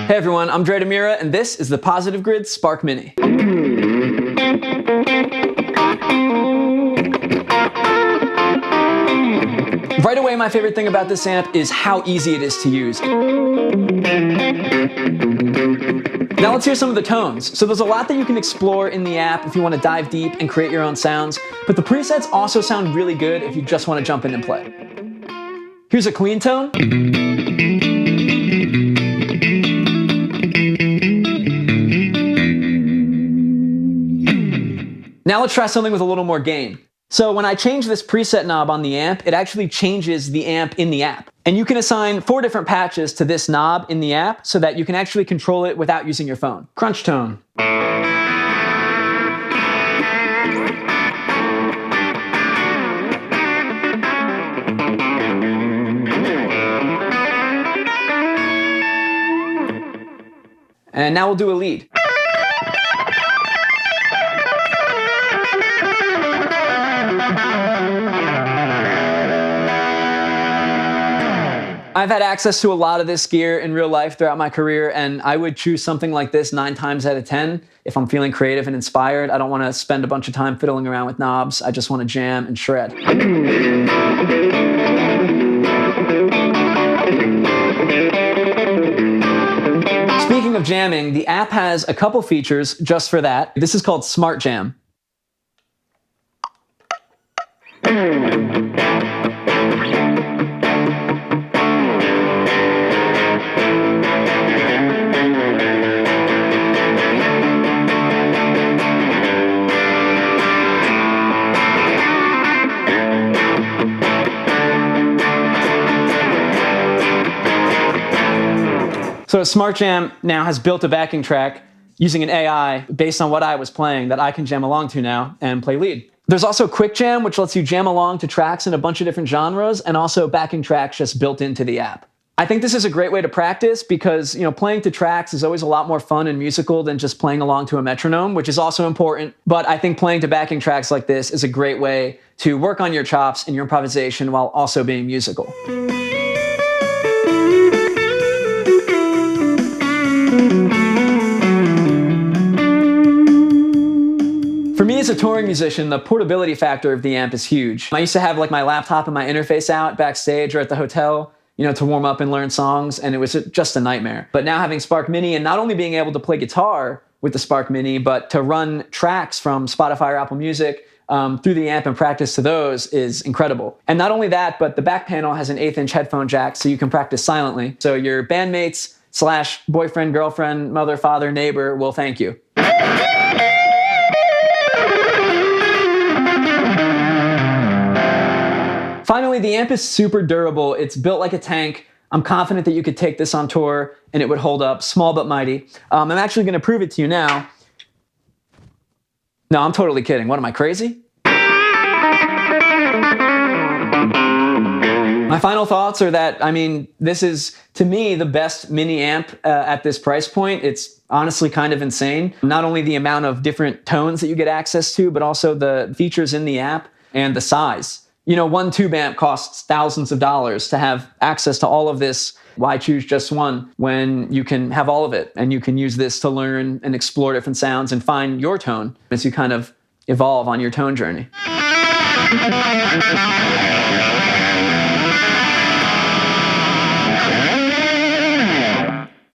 Hey everyone, I'm DiMura, and this is the Positive Grid Spark Mini. Right away, my favorite thing about this amp is how easy it is to use. Now let's hear some of the tones. So there's a lot that you can explore in the app if you want to dive deep and create your own sounds, but the presets also sound really good if you just want to jump in and play. Here's a clean tone. Now let's try something with a little more gain. So when I change this preset knob on the amp, it actually changes the amp in the app. And you can assign 4 different patches to this knob in the app so that you can actually control it without using your phone. Crunch tone. And now we'll do a lead. I've had access to a lot of this gear in real life throughout my career, and I would choose something like this 9 times out of 10 if I'm feeling creative and inspired. I don't want to spend a bunch of time fiddling around with knobs. I just want to jam and shred. Speaking of jamming, the app has a couple features just for that. This is called Smart Jam. So Smart Jam now has built a backing track using an AI based on what I was playing that I can jam along to now and play lead. There's also Quick Jam, which lets you jam along to tracks in a bunch of different genres, and also backing tracks just built into the app. I think this is a great way to practice because, playing to tracks is always a lot more fun and musical than just playing along to a metronome, which is also important. But I think playing to backing tracks like this is a great way to work on your chops and your improvisation while also being musical. For me as a touring musician, the portability factor of the amp is huge. I used to have my laptop and my interface out backstage or at the hotel, to warm up and learn songs, and it was just a nightmare. But now having Spark Mini and not only being able to play guitar with the Spark Mini, but to run tracks from Spotify or Apple Music through the amp and practice to those is incredible. And not only that, but the back panel has an 1/8" headphone jack so you can practice silently. So your bandmates / boyfriend, girlfriend, mother, father, neighbor will thank you. Finally, the amp is super durable. It's built like a tank. I'm confident that you could take this on tour and it would hold up, small but mighty. I'm actually going to prove it to you now. No, I'm totally kidding. What, am I crazy? My final thoughts are that, this is, to me, the best mini amp at this price point. It's honestly kind of insane. Not only the amount of different tones that you get access to, but also the features in the app and the size. One tube amp costs thousands of dollars. To have access to all of this, why choose just one when you can have all of it? And you can use this to learn and explore different sounds and find your tone as you kind of evolve on your tone journey.